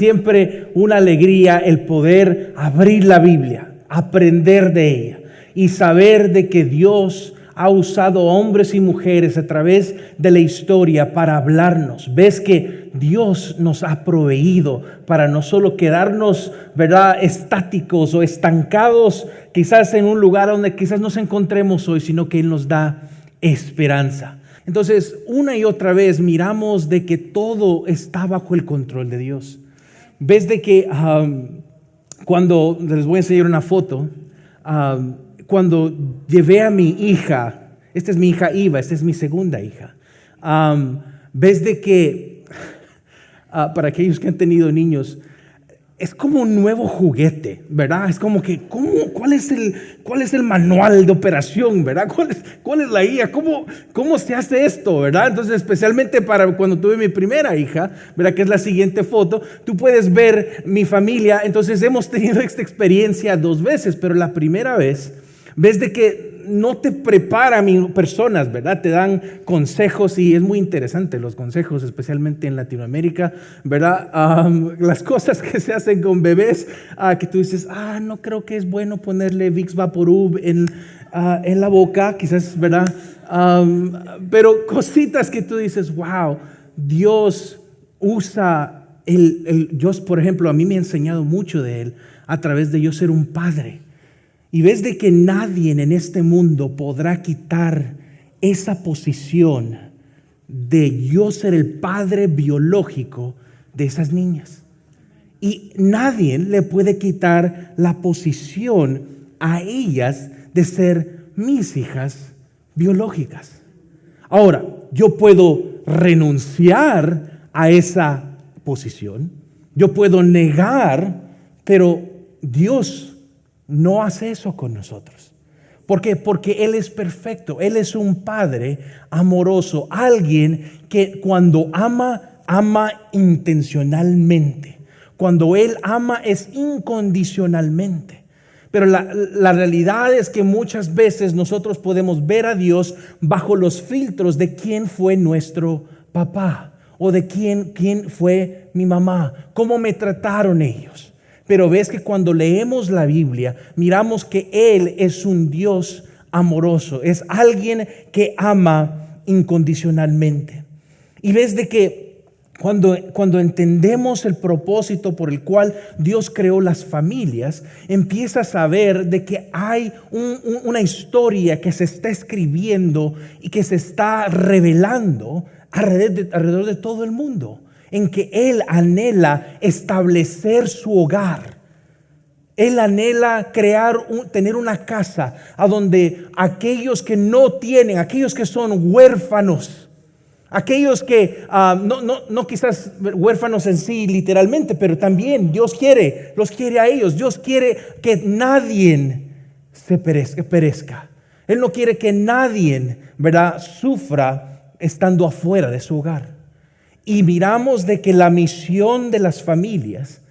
siempre una alegría el poder abrir la Biblia, aprender de ella y saber de que Dios ha usado hombres y mujeres a través de la historia para hablarnos. Ves que Dios nos ha proveído para no solo quedarnos, ¿verdad?, estáticos o estancados quizás en un lugar donde quizás nos encontremos hoy, sino que Él nos da esperanza. Entonces, una y otra vez miramos de que todo está bajo el control de Dios. Ves de que cuando, les voy a enseñar una foto, cuando llevé a mi hija, esta es mi hija Iva, esta es mi segunda hija, ves de que, para aquellos que han tenido niños, es como un nuevo juguete, ¿verdad? Es como que, ¿cuál es el manual de operación, ¿verdad? ¿Cuál es la guía? ¿Cómo se hace esto, verdad? Entonces, especialmente para cuando tuve mi primera hija, ¿verdad?, que es la siguiente foto, tú puedes ver mi familia. Entonces, hemos tenido esta experiencia 2 veces, pero la primera vez, ves de que no te preparan personas, ¿verdad? Te dan consejos y es muy interesante los consejos, especialmente en Latinoamérica, ¿verdad? Las cosas que se hacen con bebés, que tú dices, no creo que es bueno ponerle Vicks Vaporub en la boca, quizás, ¿verdad? Pero cositas que tú dices, wow, Dios usa Dios, por ejemplo, a mí me ha enseñado mucho de Él a través de yo ser un padre. Y ves de que nadie en este mundo podrá quitar esa posición de yo ser el padre biológico de esas niñas. Y nadie le puede quitar la posición a ellas de ser mis hijas biológicas. Ahora, yo puedo renunciar a esa posición, yo puedo negar, pero Dios no hace eso con nosotros. ¿Por qué? Porque Él es perfecto. Él es un padre amoroso, alguien que cuando ama intencionalmente. Cuando Él ama es incondicionalmente. Pero la realidad es que muchas veces nosotros podemos ver a Dios bajo los filtros de quién fue nuestro papá o de quién fue mi mamá, cómo me trataron ellos. Pero ves que cuando leemos la Biblia, miramos que Él es un Dios amoroso, es alguien que ama incondicionalmente. Y ves de que cuando entendemos el propósito por el cual Dios creó las familias, empiezas a ver de que hay una historia que se está escribiendo y que se está revelando alrededor de todo el mundo, en que Él anhela establecer su hogar. Él anhela tener una casa a donde aquellos que no tienen, aquellos que son huérfanos, aquellos que no quizás huérfanos en sí literalmente, pero también Dios los quiere a ellos. Dios quiere que nadie perezca. Él no quiere que nadie, ¿verdad?, sufra estando afuera de su hogar. Y miramos de que la misión de las familias,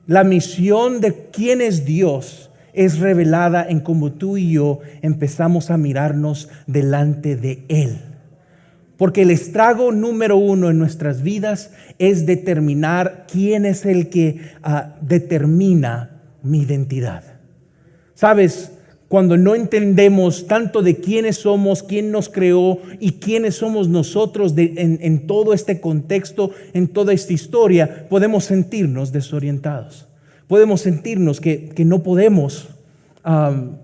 la misión de quién es Dios, es revelada en cómo tú y yo empezamos a mirarnos delante de Él. Porque el estrago número 1 en nuestras vidas es determinar quién es el que determina mi identidad. ¿Sabes? Cuando no entendemos tanto de quiénes somos, quién nos creó y quiénes somos nosotros en todo este contexto, en toda esta historia, podemos sentirnos desorientados. Podemos sentirnos que no podemos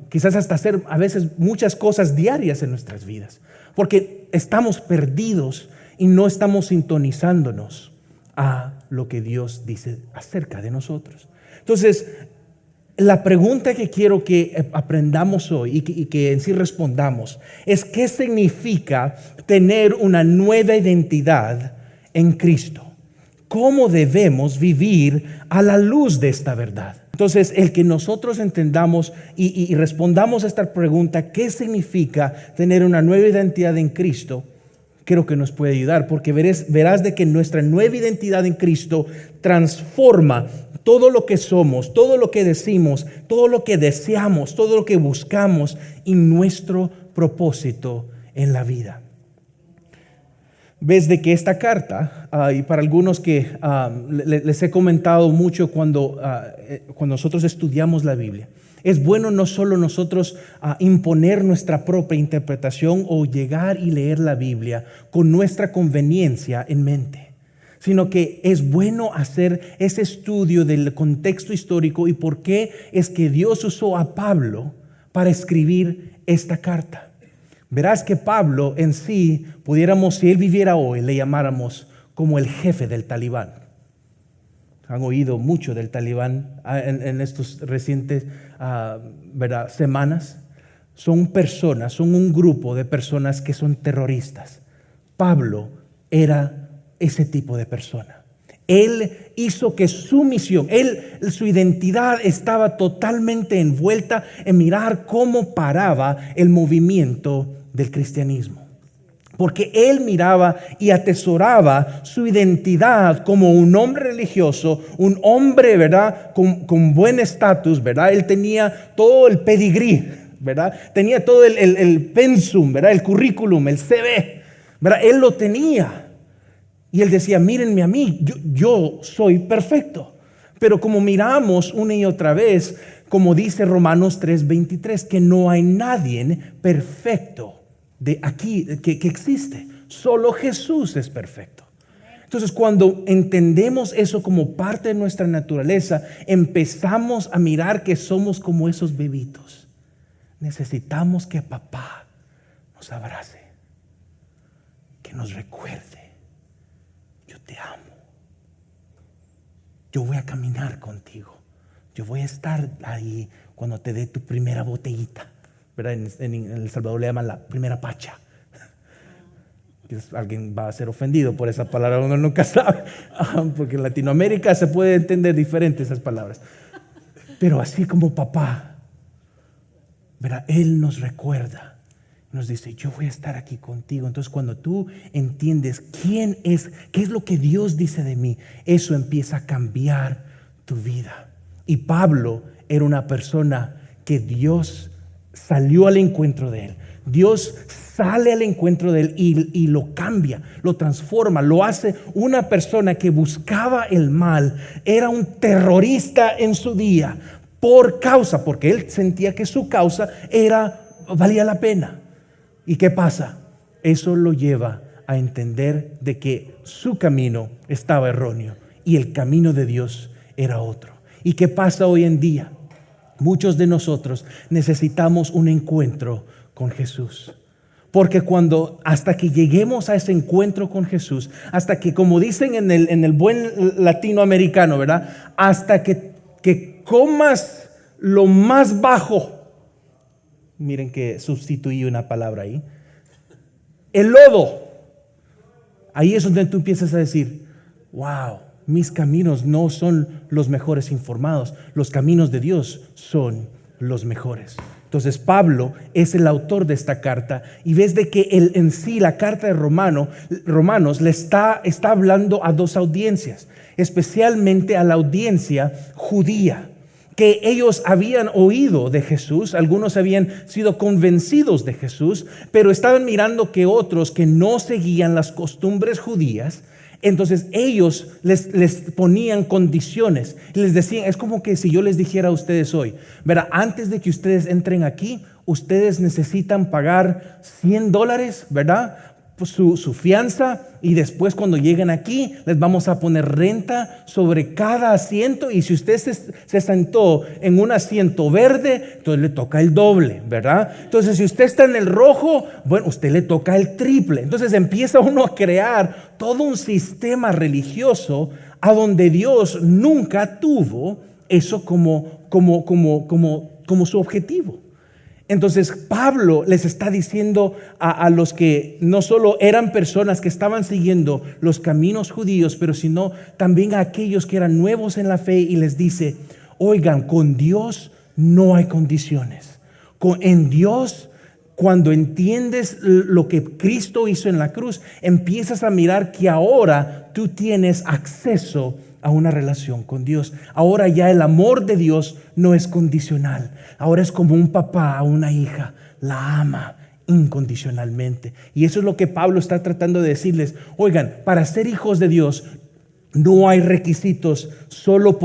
quizás hasta hacer a veces muchas cosas diarias en nuestras vidas. Porque estamos perdidos y no estamos sintonizándonos a lo que Dios dice acerca de nosotros. Entonces, la pregunta que quiero que aprendamos hoy y que en sí respondamos es: ¿qué significa tener una nueva identidad en Cristo? ¿Cómo debemos vivir a la luz de esta verdad? Entonces, el que nosotros entendamos y respondamos a esta pregunta, ¿qué significa tener una nueva identidad en Cristo? Creo que nos puede ayudar, porque verás de que nuestra nueva identidad en Cristo transforma todo lo que somos, todo lo que decimos, todo lo que deseamos, todo lo que buscamos y nuestro propósito en la vida. ves de que esta carta, y para algunos que les he comentado mucho cuando nosotros estudiamos la Biblia, es bueno no solo nosotros imponer nuestra propia interpretación o llegar y leer la Biblia con nuestra conveniencia en mente, sino que es bueno hacer ese estudio del contexto histórico y por qué es que Dios usó a Pablo para escribir esta carta. Verás que Pablo en sí, pudiéramos, si él viviera hoy, le llamáramos como el jefe del Talibán. Han oído mucho del Talibán en estos recientes semanas. Son personas, son un grupo de personas que son terroristas. Pablo era ese tipo de persona. Él hizo que su misión, su identidad estaba totalmente envuelta en mirar cómo paraba el movimiento del cristianismo. Porque él miraba y atesoraba su identidad como un hombre religioso, un hombre, ¿verdad?, con buen estatus, ¿verdad? Él tenía todo el pedigrí, ¿verdad? Tenía todo el pensum, ¿verdad? El currículum, el CV, ¿verdad? Él lo tenía. Y él decía, mírenme a mí, yo soy perfecto. Pero como miramos una y otra vez, como dice Romanos 3:23, que no hay nadie perfecto de aquí que existe. Solo Jesús es perfecto. Entonces, cuando entendemos eso como parte de nuestra naturaleza, empezamos a mirar que somos como esos bebitos. Necesitamos que papá nos abrace, que nos recuerde: yo te amo, yo voy a caminar contigo, yo voy a estar ahí cuando te dé tu primera botellita, ¿verdad? En El Salvador le llaman la primera pacha. Alguien va a ser ofendido por esa palabra, uno nunca sabe, porque en Latinoamérica se puede entender diferente esas palabras. Pero así como papá, ¿verdad? Él nos recuerda, nos dice: yo voy a estar aquí contigo. Entonces, cuando tú entiendes quién es, qué es lo que Dios dice de mí, eso empieza a cambiar tu vida. Y Pablo era una persona que Dios salió al encuentro de él. Dios sale al encuentro de él y lo cambia, lo transforma, lo hace una persona que buscaba el mal. Era un terrorista en su día porque él sentía que su causa valía la pena. ¿Y qué pasa? Eso lo lleva a entender de que su camino estaba erróneo y el camino de Dios era otro. ¿Y qué pasa hoy en día? Muchos de nosotros necesitamos un encuentro con Jesús. Porque hasta que lleguemos a ese encuentro con Jesús, hasta que, como dicen en el buen latinoamericano, ¿verdad?, hasta que comas lo más bajo, miren que sustituí una palabra ahí, el lodo, ahí es donde tú empiezas a decir: wow, mis caminos no son los mejores informados, los caminos de Dios son los mejores. Entonces Pablo es el autor de esta carta, y ves de que en sí la carta de Romanos le está hablando a dos audiencias, especialmente a la audiencia judía, que ellos habían oído de Jesús, algunos habían sido convencidos de Jesús, pero estaban mirando que otros que no seguían las costumbres judías, entonces ellos les ponían condiciones, les decían, es como que si yo les dijera a ustedes hoy, ¿verdad?, antes de que ustedes entren aquí, ustedes necesitan pagar $100, ¿verdad?, pues su fianza, y después cuando lleguen aquí les vamos a poner renta sobre cada asiento, y si usted se sentó en un asiento verde, entonces le toca el doble, ¿verdad? Entonces si usted está en el rojo, bueno, usted le toca el triple. Entonces empieza uno a crear todo un sistema religioso a donde Dios nunca tuvo eso como su objetivo. Entonces Pablo les está diciendo a los que no solo eran personas que estaban siguiendo los caminos judíos, pero sino también a aquellos que eran nuevos en la fe, y les dice: oigan, con Dios no hay condiciones. En Dios, cuando entiendes lo que Cristo hizo en la cruz, empiezas a mirar que ahora tú tienes acceso a una relación con Dios. Ahora ya el amor de Dios no es condicional. Ahora es como un papá a una hija. La ama incondicionalmente. Y eso es lo que Pablo está tratando de decirles. Oigan, para ser hijos de Dios no hay requisitos, solo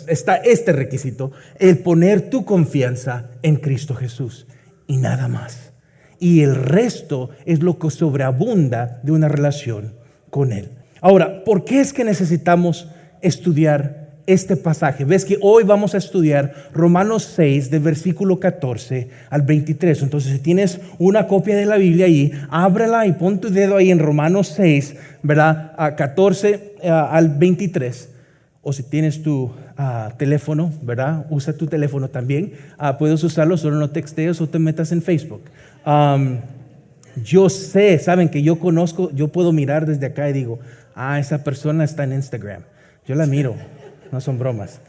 está este requisito, el poner tu confianza en Cristo Jesús y nada más. Y el resto es lo que sobreabunda de una relación con Él. Ahora, ¿por qué es que necesitamos estudiar este pasaje? Ves que hoy vamos a estudiar Romanos 6 del versículo 14 al 23. Entonces, si tienes una copia de la Biblia ahí, ábrela y pon tu dedo ahí en Romanos 6, ¿verdad? A 14 al 23. O si tienes tu teléfono, ¿verdad? Usa tu teléfono también. Puedes usarlo, solo no textees o te metas en Facebook. Yo sé, saben que yo puedo mirar desde acá y digo, esa persona está en Instagram. Yo la miro. No son bromas.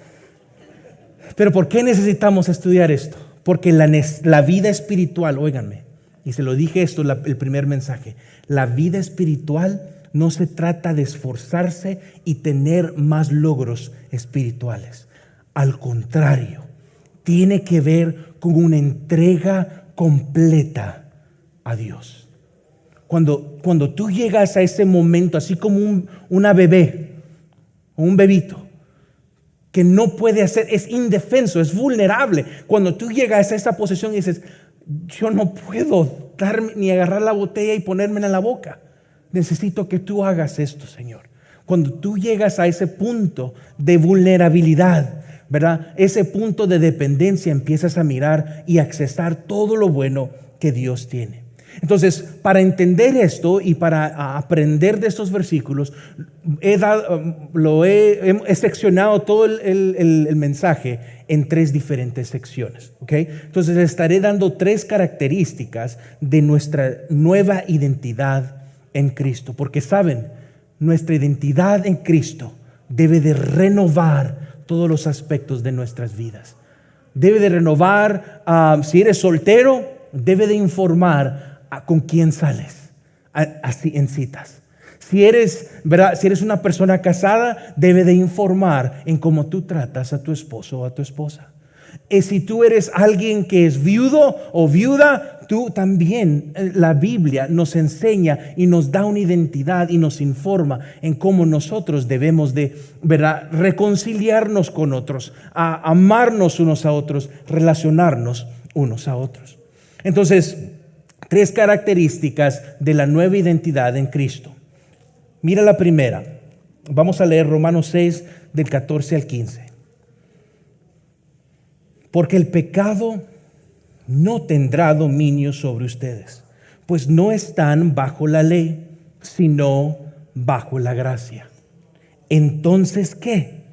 Pero ¿por qué necesitamos estudiar esto? Porque la vida espiritual, óiganme, y se lo dije esto el primer mensaje, la vida espiritual no se trata de esforzarse y tener más logros espirituales. Al contrario, tiene que ver con una entrega completa a Dios. Cuando tú llegas a ese momento, así como una bebé, un bebito, que no puede hacer, es indefenso, es vulnerable. Cuando tú llegas a esa posición y dices, yo no puedo ni agarrar la botella y ponérmela en la boca. Necesito que tú hagas esto, Señor. Cuando tú llegas a ese punto de vulnerabilidad, ¿verdad? Ese punto de dependencia, empiezas a mirar y accesar todo lo bueno que Dios tiene. Entonces, para entender esto y para aprender de estos versículos, he seccionado todo el mensaje en 3 diferentes secciones. ¿Okay? Entonces, estaré dando 3 características de nuestra nueva identidad en Cristo. Porque saben, nuestra identidad en Cristo debe de renovar todos los aspectos de nuestras vidas. Debe de renovar, si eres soltero, debe de informar con quién sales así en citas. Si eres una persona casada, debe de informar en cómo tú tratas a tu esposo o a tu esposa. Si tú eres alguien que es viudo o viuda, tú también, la Biblia nos enseña y nos da una identidad y nos informa en cómo nosotros debemos de, ¿verdad?, reconciliarnos con otros, amarnos unos a otros, relacionarnos unos a otros. Entonces, 3 características de la nueva identidad en Cristo. Mira la primera. Vamos a leer Romanos 6 del 14 al 15. Porque el pecado no tendrá dominio sobre ustedes, pues no están bajo la ley, sino bajo la gracia. Entonces, ¿qué?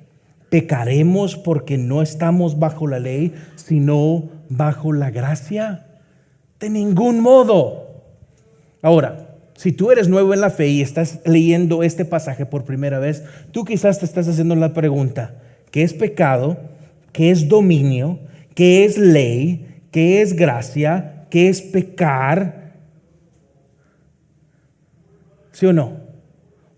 ¿Pecaremos porque no estamos bajo la ley, sino bajo la gracia? De ningún modo. Ahora, si tú eres nuevo en la fe y estás leyendo este pasaje por primera vez, tú quizás te estás haciendo la pregunta, ¿qué es pecado? ¿Qué es dominio? ¿Qué es ley? ¿Qué es gracia? ¿Qué es pecar? ¿Sí o no?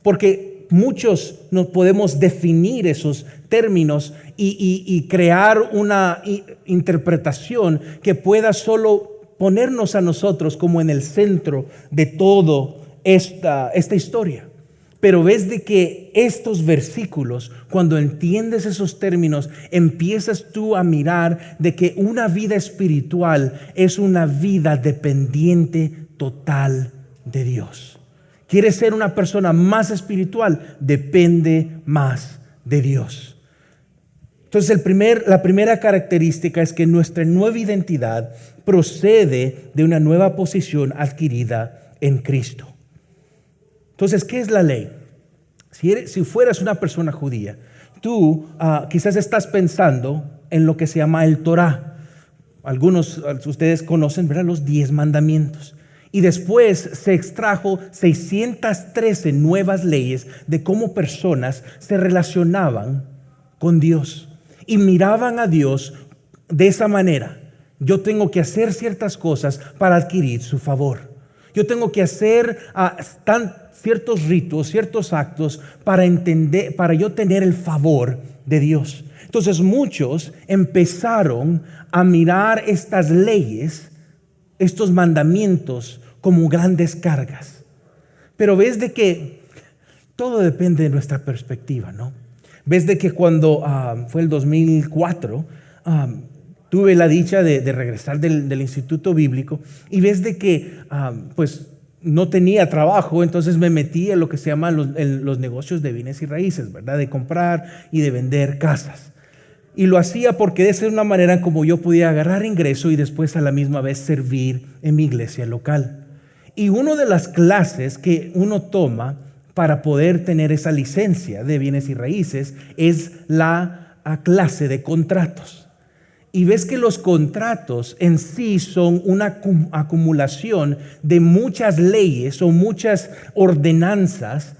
Porque muchos no podemos definir esos términos y crear una interpretación que pueda solo ponernos a nosotros como en el centro de todo esta historia. Pero ves de que estos versículos, cuando entiendes esos términos, empiezas tú a mirar de que una vida espiritual es una vida dependiente total de Dios. ¿Quieres ser una persona más espiritual? Depende más de Dios. Entonces la primera característica es que nuestra nueva identidad procede de una nueva posición adquirida en Cristo. Entonces, ¿qué es la ley? Si fueras una persona judía, tú quizás estás pensando en lo que se llama el Torá. Algunos de ustedes conocen, ¿verdad?, los 10 mandamientos. Y después se extrajo 613 nuevas leyes de cómo personas se relacionaban con Dios. Y miraban a Dios de esa manera. Yo tengo que hacer ciertas cosas para adquirir su favor. Yo tengo que hacer ciertos ritos, ciertos actos para yo tener el favor de Dios. Entonces muchos empezaron a mirar estas leyes estos mandamientos como grandes cargas. Pero ves de que todo depende de nuestra perspectiva, ¿no? Ves de que cuando fue el 2004, tuve la dicha de regresar del Instituto Bíblico, y ves de que pues no tenía trabajo, entonces me metí en lo que se llama los negocios de bienes y raíces, ¿verdad? De comprar y de vender casas. Y lo hacía porque esa es una manera como yo podía agarrar ingreso y después a la misma vez servir en mi iglesia local. Y una de las clases que uno toma para poder tener esa licencia de bienes y raíces es la clase de contratos. Y ves que los contratos en sí son una acumulación de muchas leyes o muchas ordenanzas.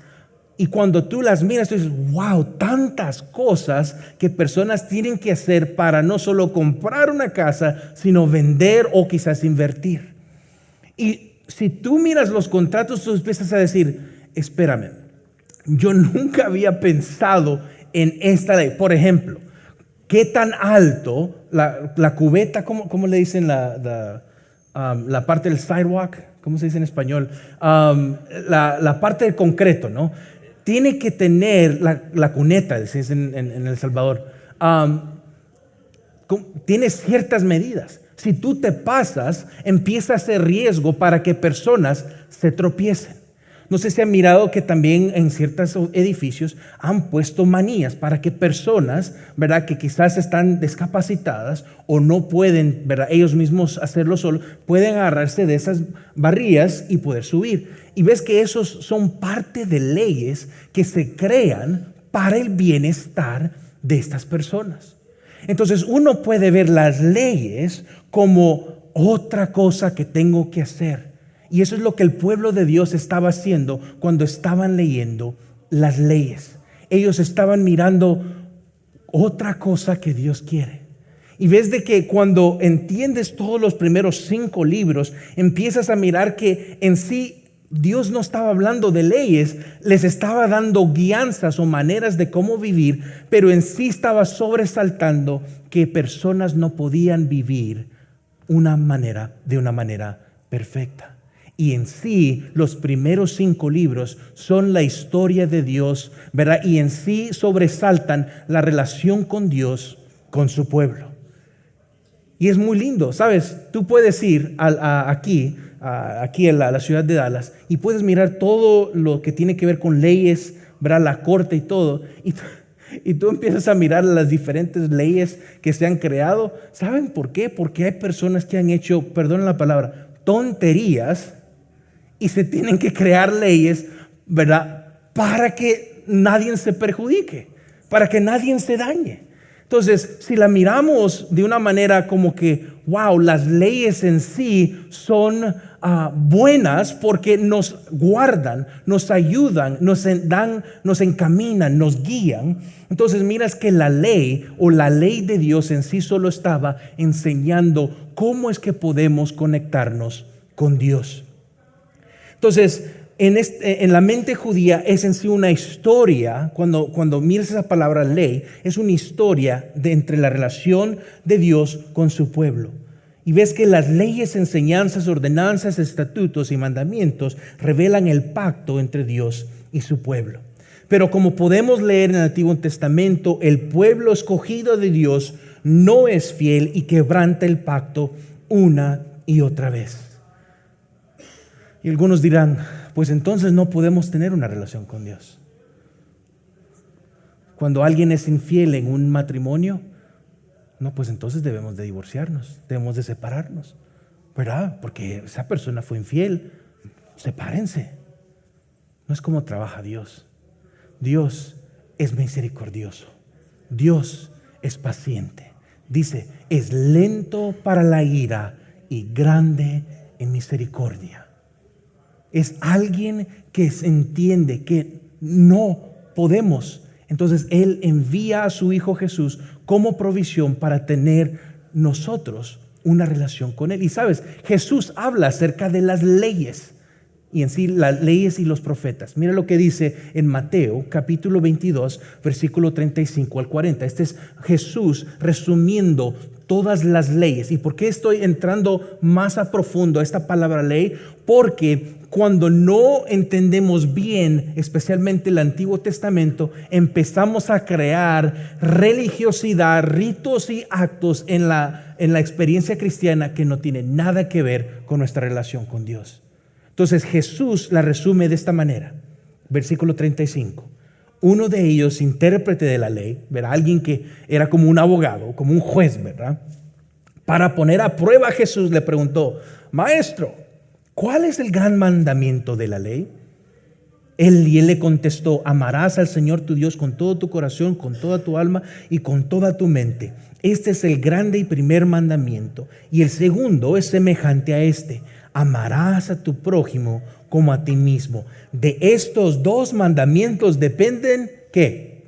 Y cuando tú las miras, tú dices, wow, tantas cosas que personas tienen que hacer para no solo comprar una casa, sino vender o quizás invertir. Y si tú miras los contratos, tú empiezas a decir, espérame, yo nunca había pensado en esta ley. Por ejemplo, ¿qué tan alto la cubeta, cómo le dicen la parte del sidewalk? ¿Cómo se dice en español? La parte de concreto, ¿no? Tiene que tener la cuneta, decís en El Salvador. Tiene ciertas medidas. Si tú te pasas, empieza a ser riesgo para que personas se tropiecen. No sé si han mirado que también en ciertos edificios han puesto manillas para que personas, ¿verdad?, que quizás están discapacitadas o no pueden, ¿verdad?, ellos mismos hacerlo solo, pueden agarrarse de esas barrillas y poder subir. Y ves que esos son parte de leyes que se crean para el bienestar de estas personas. Entonces uno puede ver las leyes como otra cosa que tengo que hacer. Y eso es lo que el pueblo de Dios estaba haciendo cuando estaban leyendo las leyes. Ellos estaban mirando otra cosa que Dios quiere. Y ves de que cuando entiendes todos los primeros 5 libros, empiezas a mirar que en sí Dios no estaba hablando de leyes, les estaba dando guianzas o maneras de cómo vivir, pero en sí estaba sobresaltando que personas no podían vivir de una manera perfecta. Y en sí, los primeros 5 libros son la historia de Dios, ¿verdad? Y en sí sobresaltan la relación con Dios, con su pueblo. Y es muy lindo, ¿sabes? Tú puedes ir aquí en la ciudad de Dallas y puedes mirar todo lo que tiene que ver con leyes, ¿verdad? La corte y todo. Y tú empiezas a mirar las diferentes leyes que se han creado. ¿Saben por qué? Porque hay personas que han hecho, perdonen la palabra, tonterías. Y se tienen que crear leyes, ¿verdad?, para que nadie se perjudique, para que nadie se dañe. Entonces, si la miramos de una manera como que, wow, las leyes en sí son buenas porque nos guardan, nos ayudan, nos encaminan, nos guían. Entonces miras que la ley o la ley de Dios en sí solo estaba enseñando cómo es que podemos conectarnos con Dios. Entonces, en la mente judía es en sí una historia, cuando miras esa palabra ley, es una historia entre la relación de Dios con su pueblo. Y ves que las leyes, enseñanzas, ordenanzas, estatutos y mandamientos revelan el pacto entre Dios y su pueblo. Pero como podemos leer en el Antiguo Testamento, el pueblo escogido de Dios no es fiel y quebranta el pacto una y otra vez. Y algunos dirán, pues entonces no podemos tener una relación con Dios. Cuando alguien es infiel en un matrimonio, no, pues entonces debemos de divorciarnos, debemos de separarnos, ¿verdad? Porque esa persona fue infiel, sepárense. No es como trabaja Dios. Dios es misericordioso. Dios es paciente. Dice, es lento para la ira y grande en misericordia. Es alguien que entiende que no podemos. Entonces Él envía a su Hijo Jesús como provisión para tener nosotros una relación con Él. Y sabes, Jesús habla acerca de las leyes y en sí las leyes y los profetas. Mira lo que dice en Mateo capítulo 22, versículo 35 al 40. Este es Jesús resumiendo todas las leyes. ¿Y por qué estoy entrando más a profundo a esta palabra ley? Porque cuando no entendemos bien, especialmente el Antiguo Testamento, empezamos a crear religiosidad, ritos y actos en la experiencia cristiana que no tienen nada que ver con nuestra relación con Dios. Entonces Jesús la resume de esta manera. Versículo 35. Uno de ellos, intérprete de la ley, ¿verdad? Alguien que era como un abogado, como un juez, ¿verdad? Para poner a prueba a Jesús le preguntó: Maestro, ¿cuál es el gran mandamiento de la ley? Él le contestó: amarás al Señor tu Dios con todo tu corazón, con toda tu alma y con toda tu mente. Este es el grande y primer mandamiento. Y el segundo es semejante a este: amarás a tu prójimo como a ti mismo. De estos dos mandamientos dependen, ¿qué?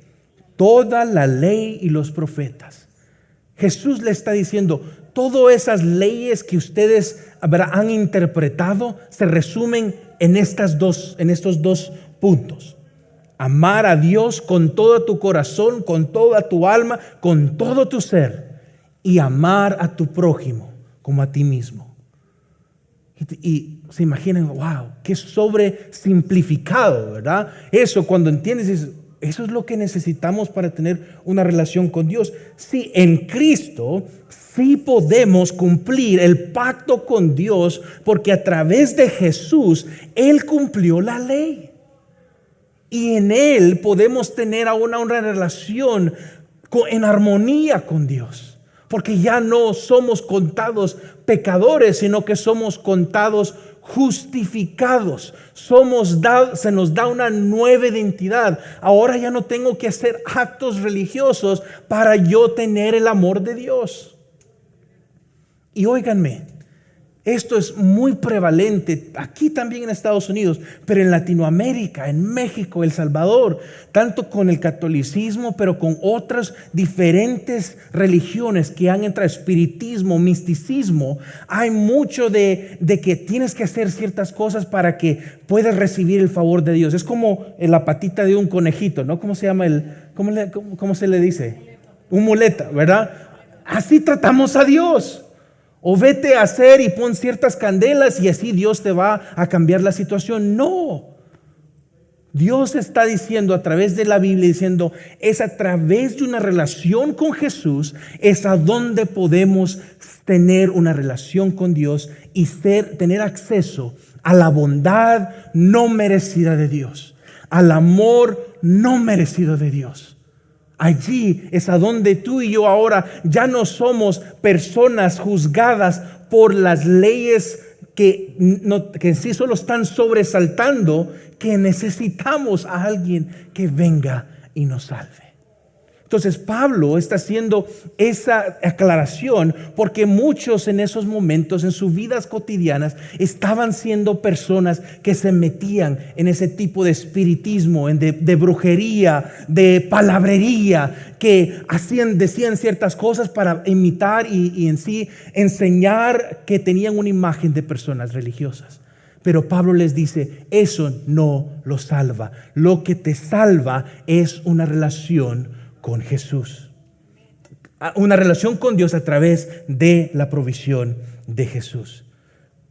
Toda la ley y los profetas. Jesús le está diciendo: todas esas leyes que ustedes han interpretado se resumen en estos dos puntos. Amar a Dios con todo tu corazón, con toda tu alma, con todo tu ser, y amar a tu prójimo como a ti mismo. Y se imaginan, wow, qué sobresimplificado, ¿verdad? Eso, cuando entiendes, eso es lo que necesitamos para tener una relación con Dios. Sí, en Cristo sí podemos cumplir el pacto con Dios, porque a través de Jesús Él cumplió la ley. Y en Él podemos tener ahora una relación en armonía con Dios. Porque ya no somos contados pecadores, sino que somos contados justificados. Se nos da una nueva identidad. Ahora ya no tengo que hacer actos religiosos para yo tener el amor de Dios. Y óiganme, esto es muy prevalente aquí también en Estados Unidos, pero en Latinoamérica, en México, El Salvador, tanto con el catolicismo, pero con otras diferentes religiones que han entrado, espiritismo, misticismo. Hay mucho de que tienes que hacer ciertas cosas para que puedas recibir el favor de Dios. Es como la patita de un conejito, ¿no? ¿Cómo se llama cómo se le dice? Un muleta, ¿verdad? Así tratamos a Dios. O vete a hacer y pon ciertas candelas y así Dios te va a cambiar la situación. No. Dios está diciendo a través de la Biblia, diciendo, es a través de una relación con Jesús, es a donde podemos tener una relación con Dios y tener acceso a la bondad no merecida de Dios, al amor no merecido de Dios. Allí es a donde tú y yo ahora ya no somos personas juzgadas por las leyes que en sí solo están sobresaltando, que necesitamos a alguien que venga y nos salve. Entonces Pablo está haciendo esa aclaración porque muchos en esos momentos, en sus vidas cotidianas, estaban siendo personas que se metían en ese tipo de espiritismo, de brujería, de palabrería, que decían ciertas cosas para imitar y en sí enseñar que tenían una imagen de personas religiosas. Pero Pablo les dice, eso no lo salva. Lo que te salva es una relación con Jesús, una relación con Dios a través de la provisión de Jesús.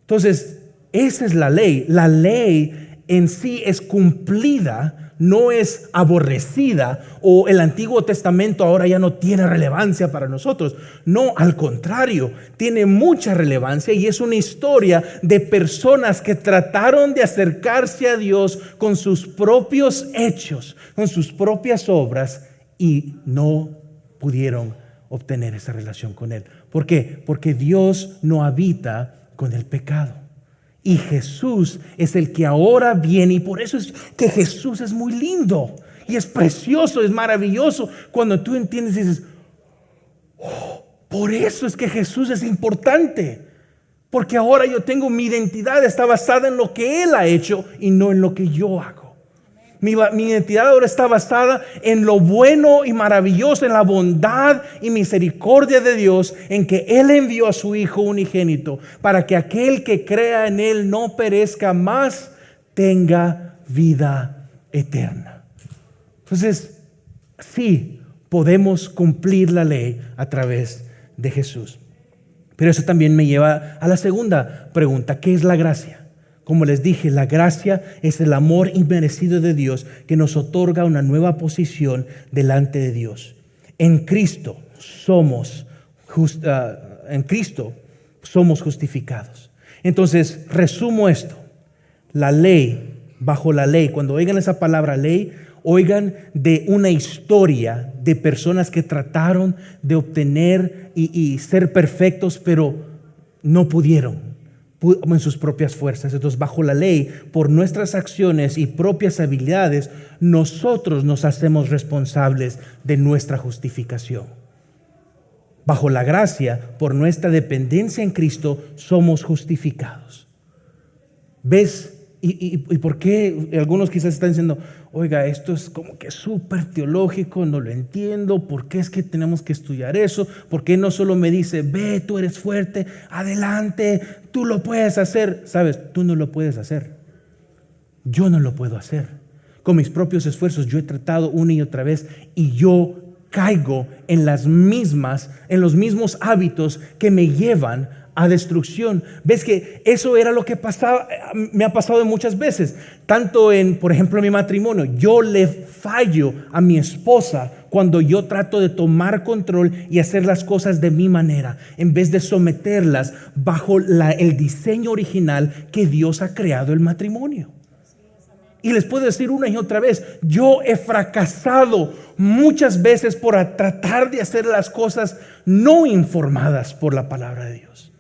Entonces, esa es la ley. La ley en sí es cumplida, no es aborrecida, o el Antiguo Testamento ahora ya no tiene relevancia para nosotros. No, al contrario, tiene mucha relevancia y es una historia de personas que trataron de acercarse a Dios con sus propios hechos, con sus propias obras, y no pudieron obtener esa relación con Él. ¿Por qué? Porque Dios no habita con el pecado. Y Jesús es el que ahora viene. Y por eso es que Jesús es muy lindo. Y es precioso, es maravilloso. Cuando tú entiendes y dices, oh, por eso es que Jesús es importante. Porque ahora yo tengo mi identidad, está basada en lo que Él ha hecho y no en lo que yo hago. Mi identidad ahora está basada en lo bueno y maravilloso, en la bondad y misericordia de Dios, en que Él envió a su Hijo unigénito para que aquel que crea en Él no perezca, más tenga vida eterna. Entonces, sí, podemos cumplir la ley a través de Jesús. Pero eso también me lleva a la segunda pregunta: ¿qué es la gracia? Como les dije, la gracia es el amor inmerecido de Dios que nos otorga una nueva posición delante de Dios. En Cristo somos justificados. Entonces, resumo esto. La ley, bajo la ley, cuando oigan esa palabra ley, oigan de una historia de personas que trataron de obtener y ser perfectos, pero no pudieron en sus propias fuerzas. Entonces, bajo la ley, por nuestras acciones y propias habilidades, nosotros nos hacemos responsables de nuestra justificación. Bajo la gracia, por nuestra dependencia en Cristo, somos justificados. ¿Ves? ¿Y por qué algunos quizás están diciendo, oiga, esto es como que súper teológico, no lo entiendo, ¿por qué es que tenemos que estudiar eso? ¿Por qué no solo me dice, ve, tú eres fuerte, adelante, tú lo puedes hacer? Sabes, tú no lo puedes hacer. Yo no lo puedo hacer. Con mis propios esfuerzos yo he tratado una y otra vez y yo caigo en los mismos hábitos que me llevan a destrucción. Ves que eso era lo que pasaba, me ha pasado muchas veces, tanto por ejemplo, en mi matrimonio. Yo le fallo a mi esposa cuando yo trato de tomar control y hacer las cosas de mi manera, en vez de someterlas bajo el diseño original que Dios ha creado el matrimonio. Y les puedo decir una y otra vez, yo he fracasado muchas veces por tratar de hacer las cosas no informadas por la palabra de Dios.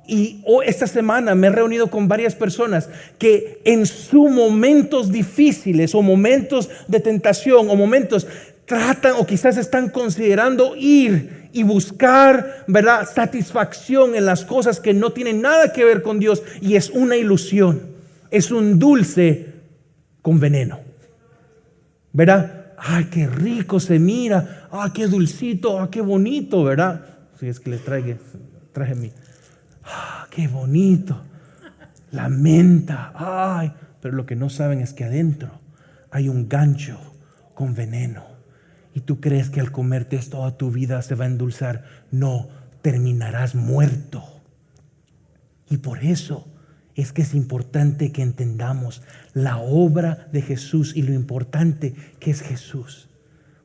Y esta semana me he reunido con varias personas que en sus momentos difíciles o momentos de tentación o momentos tratan o quizás están considerando ir y buscar, ¿verdad?, satisfacción en las cosas que no tienen nada que ver con Dios, y es una ilusión, es un dulce con veneno, ¿verdad? Ay, qué rico se mira, ay, qué dulcito, ay, qué bonito, ¿verdad? Si es que les traje mi, qué bonito, la menta, ay, pero lo que no saben es que adentro hay un gancho con veneno, y tú crees que al comerte esto toda tu vida se va a endulzar. No, terminarás muerto. Y por eso es que es importante que entendamos la obra de Jesús y lo importante que es Jesús.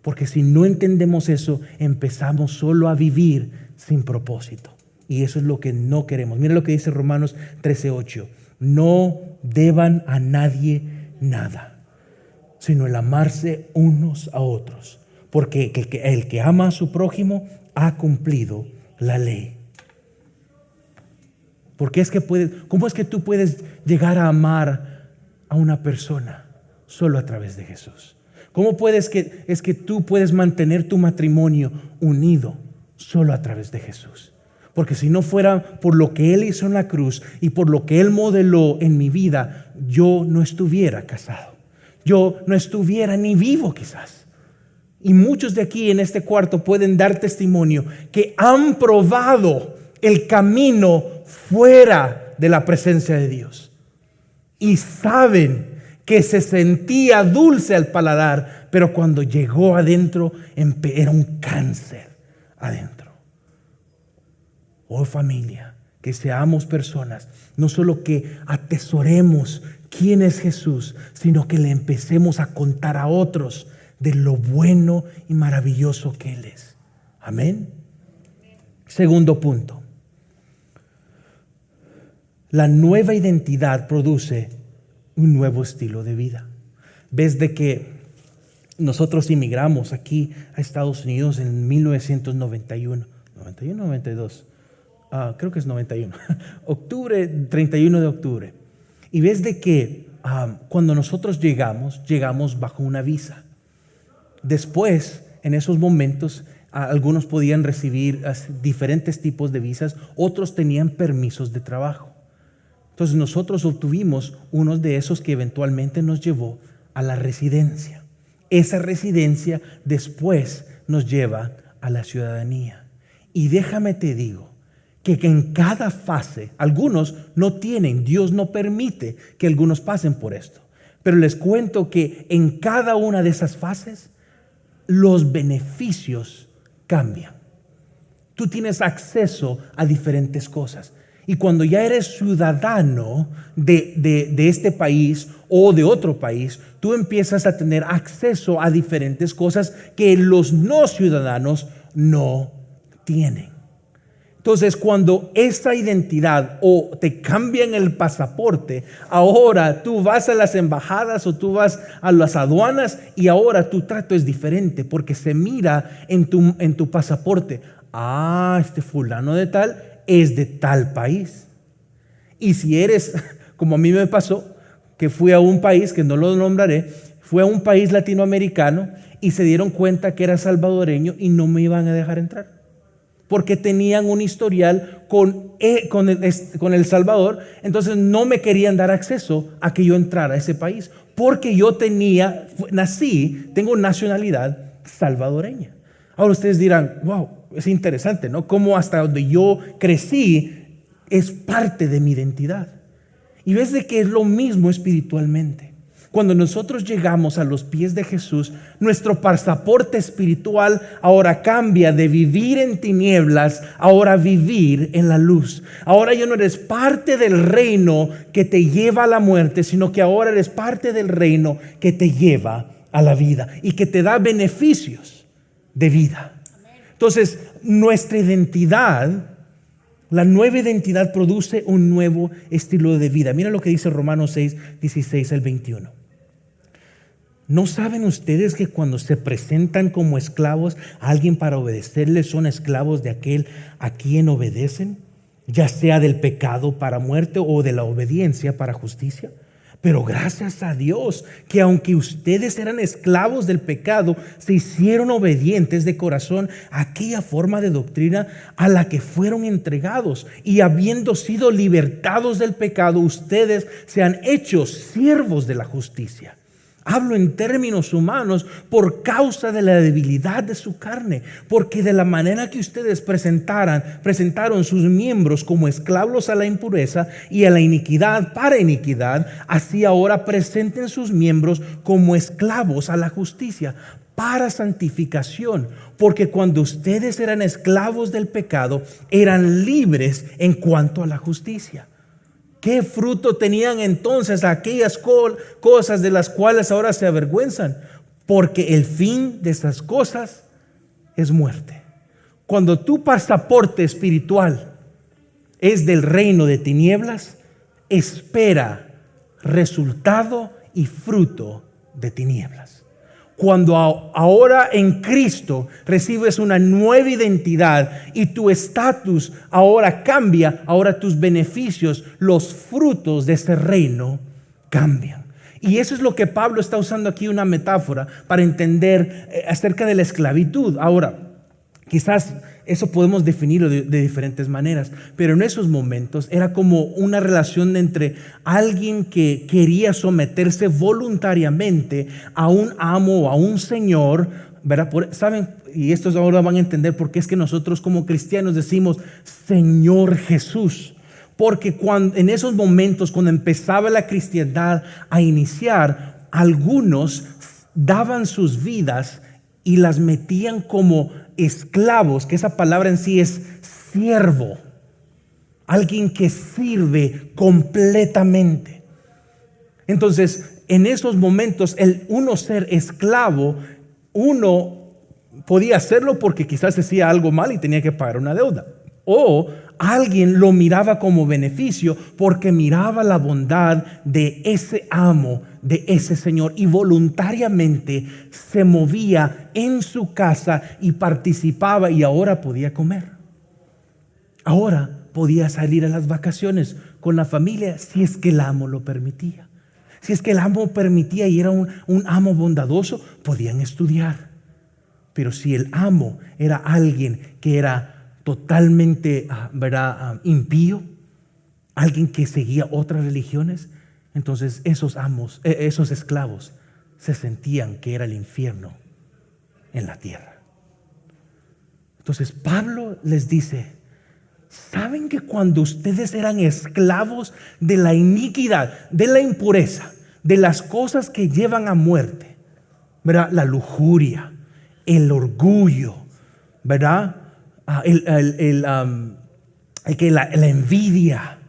Porque si no entendemos eso, empezamos solo a vivir sin propósito. Y eso es lo que no queremos. Mira lo que dice Romanos 13:8. No deban a nadie nada, sino el amarse unos a otros. Porque el que ama a su prójimo ha cumplido la ley. Porque ¿cómo es que tú puedes llegar a amar a una persona? Solo a través de Jesús. ¿Cómo es que tú puedes mantener tu matrimonio unido? Solo a través de Jesús. Porque si no fuera por lo que Él hizo en la cruz y por lo que Él modeló en mi vida, yo no estuviera casado. Yo no estuviera ni vivo quizás. Y muchos de aquí en este cuarto pueden dar testimonio que han probado el camino fuera de la presencia de Dios y saben que se sentía dulce al paladar, pero cuando llegó adentro era un cáncer adentro. Oh familia, que seamos personas, no solo que atesoremos quién es Jesús, sino que le empecemos a contar a otros de lo bueno y maravilloso que Él es. Amén. Segundo punto. La nueva identidad produce un nuevo estilo de vida. Desde que nosotros inmigramos aquí a Estados Unidos en 1991, 91, 92, creo que es 91, 31 de octubre. Y desde que cuando nosotros llegamos bajo una visa. Después, en esos momentos, algunos podían recibir diferentes tipos de visas, otros tenían permisos de trabajo. Entonces nosotros obtuvimos uno de esos que eventualmente nos llevó a la residencia. Esa residencia después nos lleva a la ciudadanía. Y déjame te digo que en cada fase, algunos no tienen, Dios no permite que algunos pasen por esto. Pero les cuento que en cada una de esas fases, los beneficios cambian. Tú tienes acceso a diferentes cosas. Y cuando ya eres ciudadano de este país o de otro país, tú empiezas a tener acceso a diferentes cosas que los no ciudadanos no tienen. Entonces, cuando esta identidad o te cambian el pasaporte, ahora tú vas a las embajadas o tú vas a las aduanas y ahora tu trato es diferente porque se mira en tu pasaporte. Este fulano de tal es de tal país. Y si eres, como a mí me pasó, que fui a un país, que no lo nombraré, fui a un país latinoamericano y se dieron cuenta que era salvadoreño y no me iban a dejar entrar. Porque tenían un historial con El Salvador, entonces no me querían dar acceso a que yo entrara a ese país, porque yo tengo nacionalidad salvadoreña. Ahora ustedes dirán, wow, es interesante, ¿no? Cómo hasta donde yo crecí es parte de mi identidad. Y ves de que es lo mismo espiritualmente. Cuando nosotros llegamos a los pies de Jesús, nuestro pasaporte espiritual ahora cambia de vivir en tinieblas, ahora vivir en la luz. Ahora ya no eres parte del reino que te lleva a la muerte, sino que ahora eres parte del reino que te lleva a la vida y que te da beneficios de vida. Entonces, nuestra identidad, la nueva identidad produce un nuevo estilo de vida. Mira lo que dice Romanos 6, 16 al 21. ¿No saben ustedes que cuando se presentan como esclavos a alguien para obedecerle, son esclavos de aquel a quien obedecen? Ya sea del pecado para muerte o de la obediencia para justicia. Pero gracias a Dios que aunque ustedes eran esclavos del pecado, se hicieron obedientes de corazón a aquella forma de doctrina a la que fueron entregados. Y habiendo sido libertados del pecado, ustedes se han hecho siervos de la justicia. Hablo en términos humanos por causa de la debilidad de su carne, porque de la manera que ustedes presentaron sus miembros como esclavos a la impureza y a la iniquidad para iniquidad, así ahora presenten sus miembros como esclavos a la justicia para santificación, porque cuando ustedes eran esclavos del pecado, eran libres en cuanto a la justicia. ¿Qué fruto tenían entonces aquellas cosas de las cuales ahora se avergüenzan? Porque el fin de esas cosas es muerte. Cuando tu pasaporte espiritual es del reino de tinieblas, espera resultado y fruto de tinieblas. Cuando ahora en Cristo recibes una nueva identidad y tu estatus ahora cambia, ahora tus beneficios, los frutos de ese reino cambian. Y eso es lo que Pablo está usando aquí, una metáfora para entender acerca de la esclavitud. Ahora, quizás eso podemos definirlo de diferentes maneras, pero en esos momentos era como una relación entre alguien que quería someterse voluntariamente a un amo o a un señor, ¿verdad? ¿Saben? Y estos ahora van a entender por qué es que nosotros como cristianos decimos Señor Jesús. Porque en esos momentos, cuando empezaba la cristiandad a iniciar, algunos daban sus vidas y las metían como esclavos, que esa palabra en sí es siervo, alguien que sirve completamente. Entonces, en esos momentos, uno ser esclavo, uno podía hacerlo porque quizás hacía algo mal y tenía que pagar una deuda, o alguien lo miraba como beneficio porque miraba la bondad de ese amo, de ese señor, y voluntariamente se movía en su casa y participaba, y ahora podía comer. Ahora podía salir a las vacaciones con la familia si es que el amo lo permitía. Si es que el amo permitía y era un amo bondadoso, podían estudiar. Pero si el amo era alguien que era totalmente impío, alguien que seguía otras religiones, entonces esos esclavos se sentían que era el infierno en la tierra. Entonces Pablo les dice, ¿saben que cuando ustedes eran esclavos de la iniquidad, de la impureza, de las cosas que llevan a muerte, ¿verdad? La lujuria, el orgullo, ¿verdad? la envidia.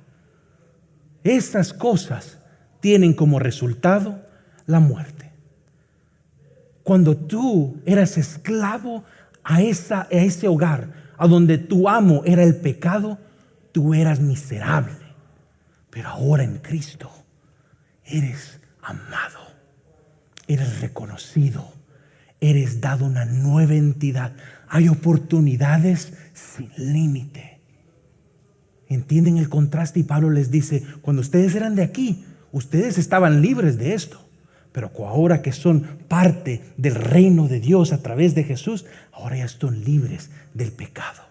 Estas cosas tienen como resultado la muerte. Cuando tú eras esclavo a ese hogar, a donde tu amo era el pecado, tú eras miserable. Pero ahora en Cristo eres amado, eres reconocido, eres dado una nueva entidad. Hay oportunidades sin límite. ¿Entienden el contraste? Y Pablo les dice, cuando ustedes eran de aquí, ustedes estaban libres de esto. Pero ahora que son parte del reino de Dios a través de Jesús, ahora ya están libres del pecado.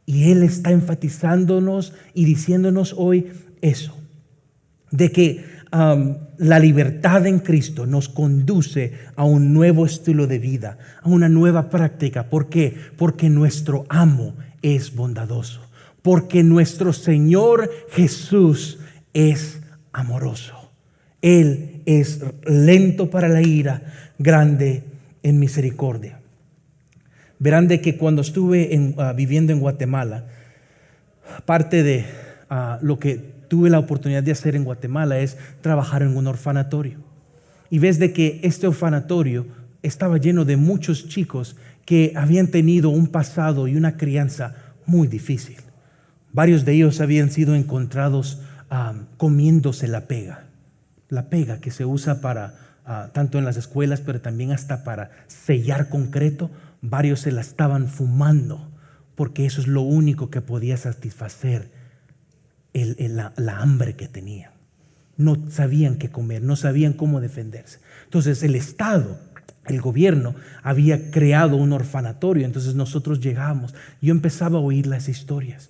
Y Él está enfatizándonos y diciéndonos hoy eso, de que la libertad en Cristo nos conduce a un nuevo estilo de vida, a una nueva práctica. ¿Por qué? Porque nuestro amo es bondadoso, porque nuestro Señor Jesús es amoroso. Él es lento para la ira, grande en misericordia. Verán de que cuando estuve viviendo en Guatemala, parte de lo que tuve la oportunidad de hacer en Guatemala es trabajar en un orfanatorio. Y ves de que este orfanatorio estaba lleno de muchos chicos que habían tenido un pasado y una crianza muy difícil. Varios de ellos habían sido encontrados comiéndose la pega que se usa para tanto en las escuelas, pero también hasta para sellar concreto. Varios se la estaban fumando porque eso es lo único que podía satisfacer la hambre que tenían. No sabían qué comer, no sabían cómo defenderse. Entonces el Estado, el gobierno, había creado un orfanatorio. Entonces nosotros llegamos, yo empezaba a oír las historias.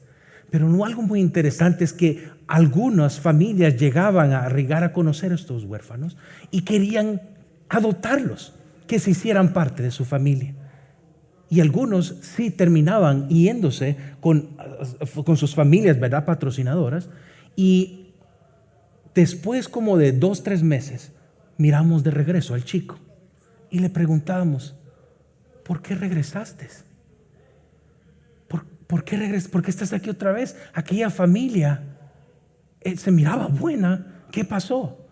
Pero no, algo muy interesante es que algunas familias llegaban a llegar a conocer a estos huérfanos y querían adoptarlos, que se hicieran parte de su familia. Y algunos sí terminaban yéndose con sus familias, ¿verdad?, patrocinadoras. Y después como de 2-3 meses miramos de regreso al chico y le preguntábamos, ¿por qué regresaste? ¿Por qué regresas? ¿Por qué estás aquí otra vez? Aquella familia se miraba buena. ¿Qué pasó?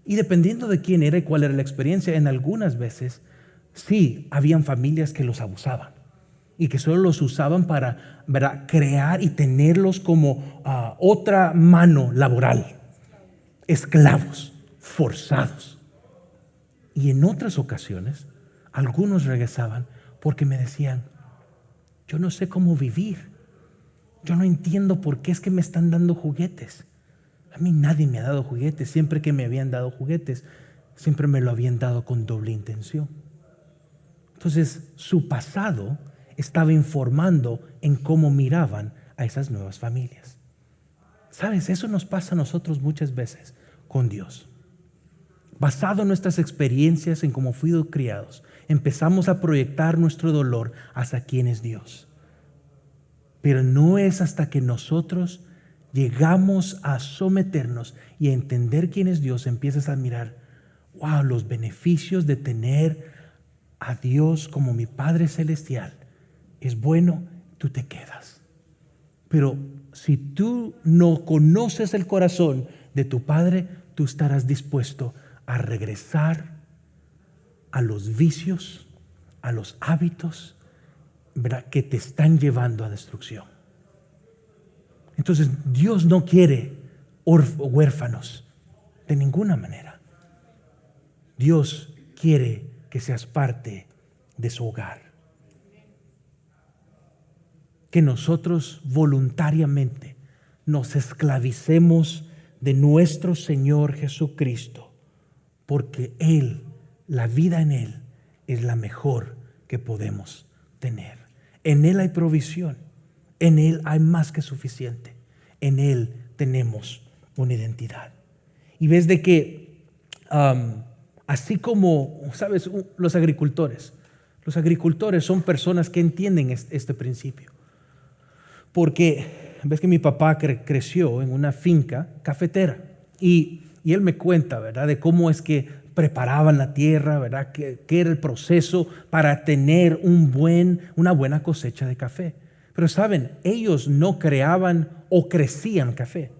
Y dependiendo de quién era y cuál era la experiencia, en algunas veces sí habían familias que los abusaban y que solo los usaban para, ¿verdad?, crear y tenerlos como otra mano laboral, esclavos, forzados. Y en otras ocasiones algunos regresaban porque me decían, yo no sé cómo vivir. Yo no entiendo por qué es que me están dando juguetes. A mí nadie me ha dado juguetes. Siempre que me habían dado juguetes, siempre me lo habían dado con doble intención. Entonces, su pasado estaba informando en cómo miraban a esas nuevas familias. ¿Sabes? Eso nos pasa a nosotros muchas veces con Dios. Basado en nuestras experiencias, en cómo fuimos criados, empezamos a proyectar nuestro dolor hacia quién es Dios. Pero no es hasta que nosotros llegamos a someternos y a entender quién es Dios, empiezas a mirar, wow, los beneficios de tener a Dios como mi Padre Celestial. Es bueno, tú te quedas. Pero si tú no conoces el corazón de tu Padre, tú estarás dispuesto a regresar a los vicios, a los hábitos, ¿verdad?, que te están llevando a destrucción. Entonces Dios no quiere huérfanos de ninguna manera. Dios quiere que seas parte de su hogar. Que nosotros voluntariamente nos esclavicemos de nuestro Señor Jesucristo, porque Él, la vida en Él, es la mejor que podemos tener. En Él hay provisión, en Él hay más que suficiente, en Él tenemos una identidad. Y ves de que así como, ¿sabes?, los agricultores son personas que entienden este principio. Porque ves que mi papá creció en una finca cafetera y él me cuenta, ¿verdad?, de cómo es que preparaban la tierra, ¿verdad? ¿Qué era el proceso para tener una buena cosecha de café? Pero saben, ellos no creaban o crecían café.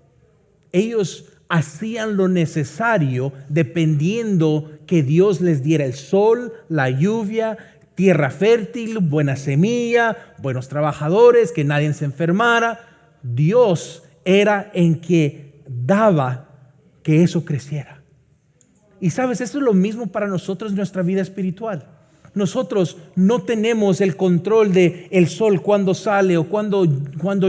Ellos hacían lo necesario dependiendo que Dios les diera el sol, la lluvia, tierra fértil, buena semilla, buenos trabajadores, que nadie se enfermara. Dios era en que daba que eso creciera. Y sabes, eso es lo mismo para nosotros en nuestra vida espiritual. Nosotros no tenemos el control de el sol cuando sale o cuando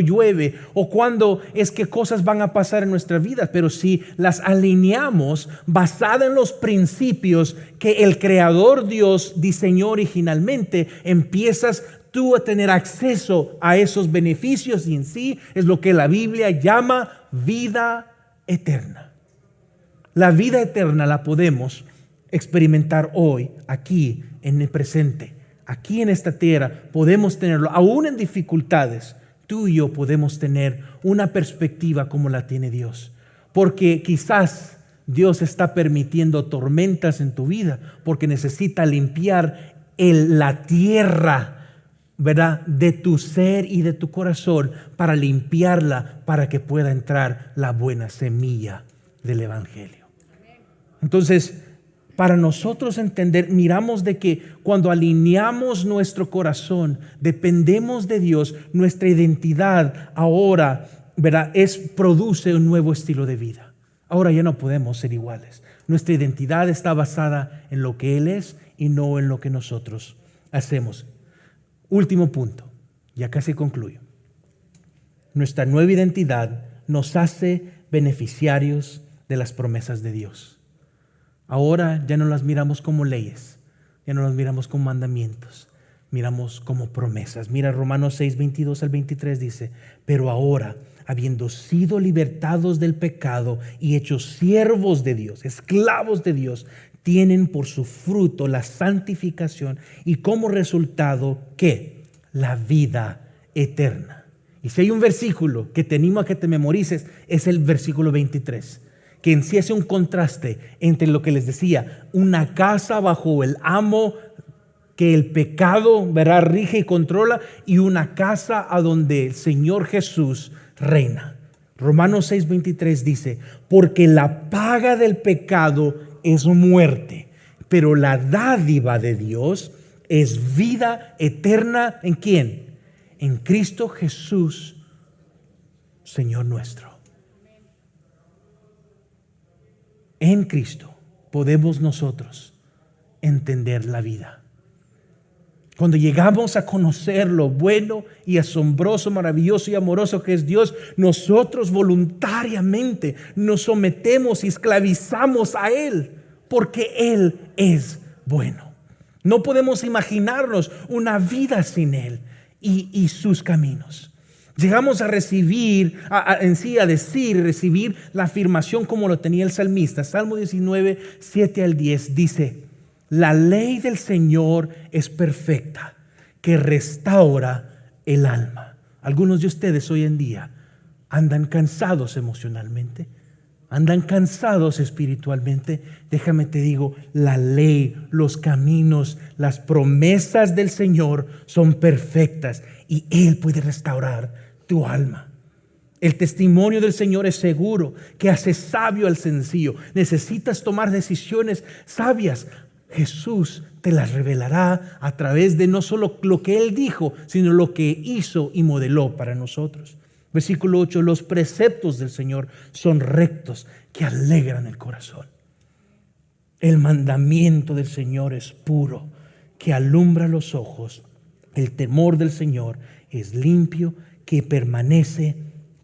llueve o cuando es que cosas van a pasar en nuestra vida, pero si las alineamos basada en los principios que el Creador Dios diseñó originalmente, empiezas tú a tener acceso a esos beneficios y en sí es lo que la Biblia llama vida eterna. La vida eterna la podemos experimentar hoy, aquí, en el presente, aquí en esta tierra. Podemos tenerlo, aún en dificultades. Tú y yo podemos tener una perspectiva como la tiene Dios. Porque quizás Dios está permitiendo tormentas en tu vida porque necesita limpiar la tierra, ¿verdad?, de tu ser y de tu corazón, para limpiarla, para que pueda entrar la buena semilla del Evangelio. Entonces, para nosotros entender, miramos de que cuando alineamos nuestro corazón, dependemos de Dios, nuestra identidad ahora, ¿verdad?, produce un nuevo estilo de vida. Ahora ya no podemos ser iguales. Nuestra identidad está basada en lo que Él es y no en lo que nosotros hacemos. Último punto, ya casi concluyo. Nuestra nueva identidad nos hace beneficiarios de las promesas de Dios. Ahora ya no las miramos como leyes, ya no las miramos como mandamientos, miramos como promesas. Mira, Romanos 6, 22 al 23 dice: pero ahora, habiendo sido libertados del pecado y hechos siervos de Dios, esclavos de Dios, tienen por su fruto la santificación y como resultado, ¿qué? La vida eterna. Y si hay un versículo que te animo a que te memorices, es el versículo 23. Que en sí hace un contraste entre lo que les decía, una casa bajo el amo que el pecado, ¿verdad?, rige y controla, y una casa a donde el Señor Jesús reina. Romanos 6:23 dice: porque la paga del pecado es muerte, pero la dádiva de Dios es vida eterna. ¿En quién? En Cristo Jesús, Señor nuestro. En Cristo podemos nosotros entender la vida. Cuando llegamos a conocer lo bueno y asombroso, maravilloso y amoroso que es Dios, nosotros voluntariamente nos sometemos y esclavizamos a Él, porque Él es bueno. No podemos imaginarnos una vida sin Él y sus caminos. Llegamos a recibir, recibir la afirmación como lo tenía el salmista. Salmo 19, 7 al 10 dice: la ley del Señor es perfecta, que restaura el alma. Algunos de ustedes hoy en día andan cansados emocionalmente, andan cansados espiritualmente. Déjame te digo, la ley, los caminos, las promesas del Señor son perfectas y Él puede restaurar tu alma. El testimonio del Señor es seguro, que hace sabio al sencillo. Necesitas tomar decisiones sabias. Jesús te las revelará a través de no solo lo que Él dijo, sino lo que hizo y modeló para nosotros. Versículo 8: los preceptos del Señor son rectos, que alegran el corazón. El mandamiento del Señor es puro, que alumbra los ojos. El temor del Señor es limpio, que permanece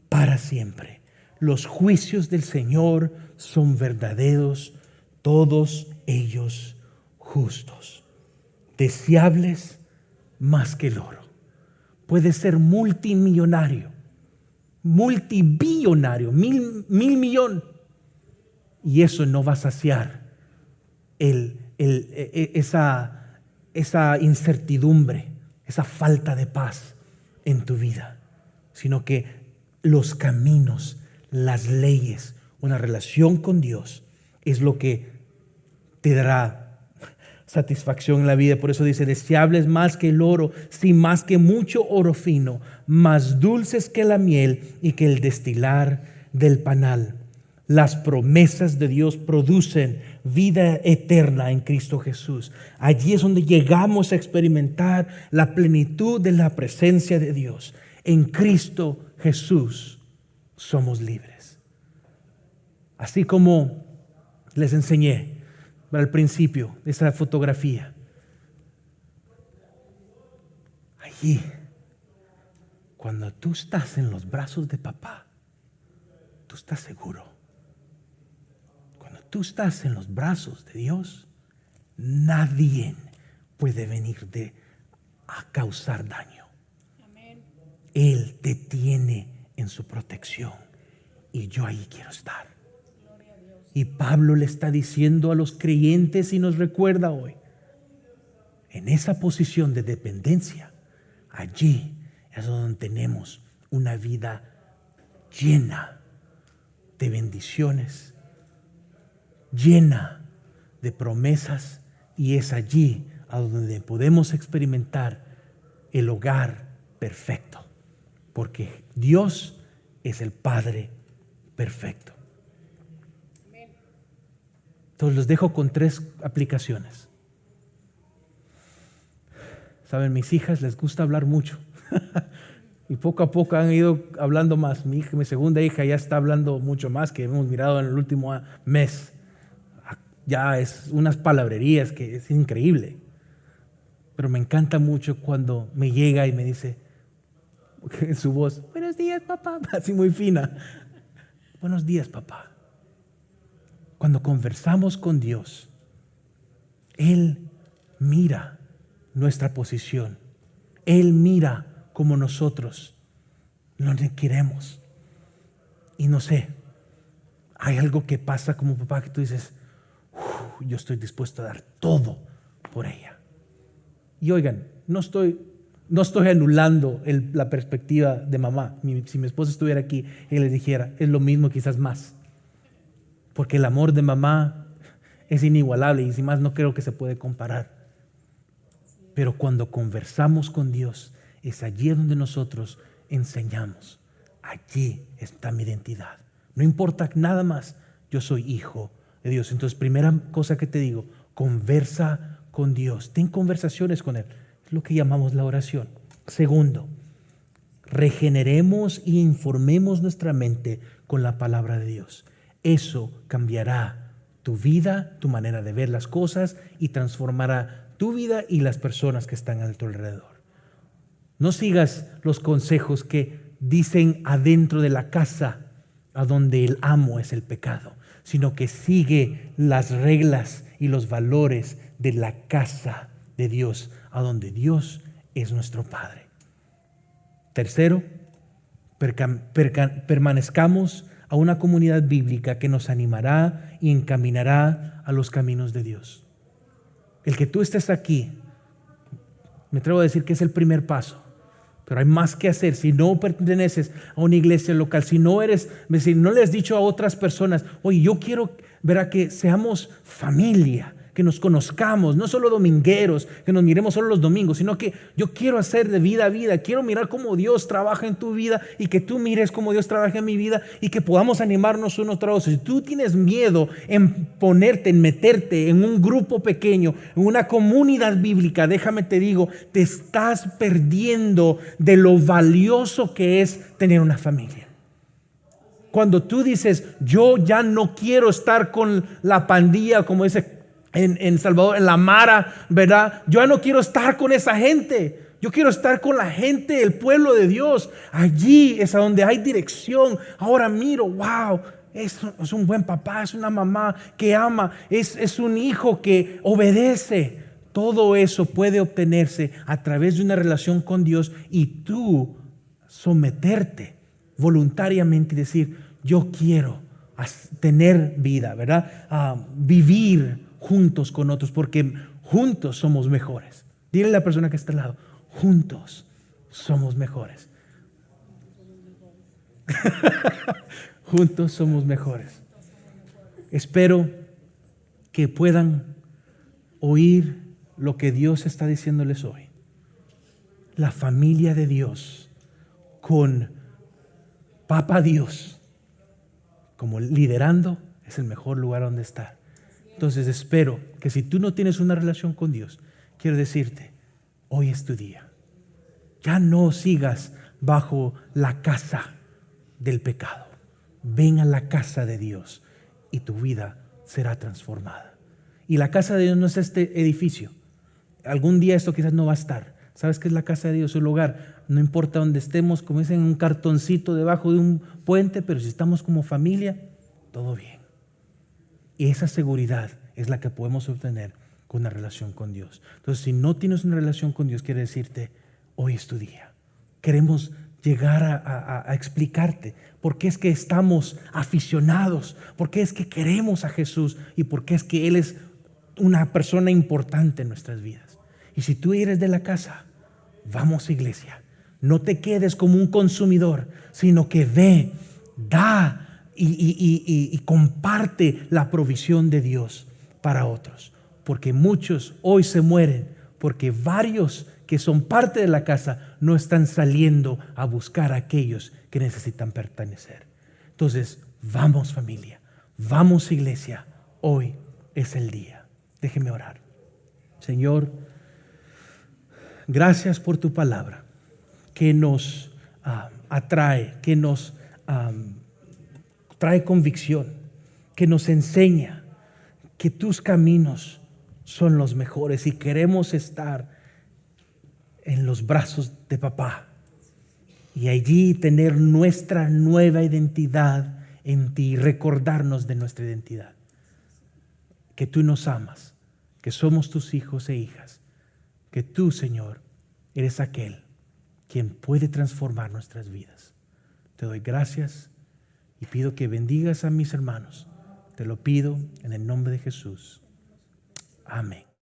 para siempre. Los juicios del Señor son verdaderos, todos ellos justos, deseables más que el oro. Puedes ser multimillonario, multibillonario, mil millón, y eso no va a saciar esa incertidumbre, esa falta de paz en tu vida, sino que los caminos, las leyes, una relación con Dios es lo que te dará satisfacción en la vida. Por eso dice, deseable es más que el oro, sí, más que mucho oro fino, más dulces que la miel y que el destilar del panal. Las promesas de Dios producen vida eterna en Cristo Jesús. Allí es donde llegamos a experimentar la plenitud de la presencia de Dios. En Cristo Jesús somos libres. Así como les enseñé al principio de esa fotografía. Allí, cuando tú estás en los brazos de papá, tú estás seguro. Cuando tú estás en los brazos de Dios, nadie puede venir a causar daño. Amén. Él te tiene en su protección y yo ahí quiero estar. Y Pablo le está diciendo a los creyentes y nos recuerda hoy, en esa posición de dependencia, allí es donde tenemos una vida llena de bendiciones, llena de promesas, y es allí a donde podemos experimentar el hogar perfecto, porque Dios es el Padre perfecto. Entonces los dejo con 3 aplicaciones. Saben, mis hijas les gusta hablar mucho y poco a poco han ido hablando más. Mi segunda hija ya está hablando mucho más, que hemos mirado en el último mes. Ya es unas palabrerías que es increíble. Pero me encanta mucho cuando me llega y me dice en su voz, buenos días papá, así muy fina. Buenos días papá. Cuando conversamos con Dios, Él mira nuestra posición. Él mira como nosotros lo queremos. Y no sé, hay algo que pasa como papá que tú dices, yo estoy dispuesto a dar todo por ella. Y oigan, no estoy anulando la perspectiva de mamá. Si mi esposa estuviera aquí y les dijera, es lo mismo, quizás más. Porque el amor de mamá es inigualable y sin más no creo que se puede comparar. Pero cuando conversamos con Dios, es allí donde nosotros enseñamos. Allí está mi identidad. No importa nada más, yo soy hijo de Dios. Entonces, primera cosa que te digo, conversa con Dios. Ten conversaciones con Él. Es lo que llamamos la oración. Segundo, regeneremos y informemos nuestra mente con la palabra de Dios. Eso cambiará tu vida, tu manera de ver las cosas y transformará tu vida y las personas que están a tu alrededor. No sigas los consejos que dicen adentro de la casa a donde el amo es el pecado, sino que sigue las reglas y los valores de la casa de Dios, a donde Dios es nuestro Padre. Tercero, permanezcamos a una comunidad bíblica que nos animará y encaminará a los caminos de Dios. El que tú estés aquí, me atrevo a decir que es el primer paso, pero hay más que hacer. Si no perteneces a una iglesia local, si no le has dicho a otras personas, oye, yo quiero que seamos familia, que nos conozcamos, no solo domingueros, que nos miremos solo los domingos, sino que yo quiero hacer de vida a vida, quiero mirar cómo Dios trabaja en tu vida y que tú mires cómo Dios trabaja en mi vida y que podamos animarnos unos a otros. Si tú tienes miedo en meterte en un grupo pequeño, en una comunidad bíblica, déjame te digo, te estás perdiendo de lo valioso que es tener una familia. Cuando tú dices, yo ya no quiero estar con la pandilla, como dice en Salvador, en la Mara, ¿verdad? Yo ya no quiero estar con esa gente. Yo quiero estar con la gente, el pueblo de Dios. Allí es a donde hay dirección. Ahora miro, wow, es un buen papá, es una mamá que ama, es un hijo que obedece. Todo eso puede obtenerse a través de una relación con Dios y tú someterte voluntariamente y decir, yo quiero tener vida, ¿verdad? Vivir juntos con otros, porque juntos somos mejores. Dile a la persona que está al lado, juntos somos mejores. Juntos somos mejores. Espero que puedan oír lo que Dios está diciéndoles hoy. La familia de Dios con Papa Dios como liderando es el mejor lugar donde estar. Entonces espero que si tú no tienes una relación con Dios, quiero decirte, hoy es tu día. Ya no sigas bajo la casa del pecado. Ven a la casa de Dios y tu vida será transformada. Y la casa de Dios no es este edificio. Algún día esto quizás no va a estar. ¿Sabes qué es la casa de Dios? Su lugar. No importa dónde estemos, como dicen, en un cartoncito debajo de un puente, pero si estamos como familia, todo bien. Y esa seguridad es la que podemos obtener con una relación con Dios. Entonces, si no tienes una relación con Dios, quiere decirte, hoy es tu día. Queremos llegar a explicarte por qué es que estamos aficionados, por qué es que queremos a Jesús y por qué es que Él es una persona importante en nuestras vidas. Y si tú eres de la casa, vamos, iglesia. No te quedes como un consumidor, sino que ve, da y comparte la provisión de Dios para otros. Porque muchos hoy se mueren porque varios que son parte de la casa no están saliendo a buscar a aquellos que necesitan pertenecer. Entonces, vamos familia, vamos iglesia, hoy es el día. Déjeme orar. Señor, gracias por tu palabra que nos atrae, que nos trae convicción, que nos enseña que tus caminos son los mejores y queremos estar en los brazos de papá y allí tener nuestra nueva identidad en ti, recordarnos de nuestra identidad, que tú nos amas, que somos tus hijos e hijas, que tú, Señor, eres aquel quien puede transformar nuestras vidas. Te doy gracias y pido que bendigas a mis hermanos. Te lo pido en el nombre de Jesús. Amén.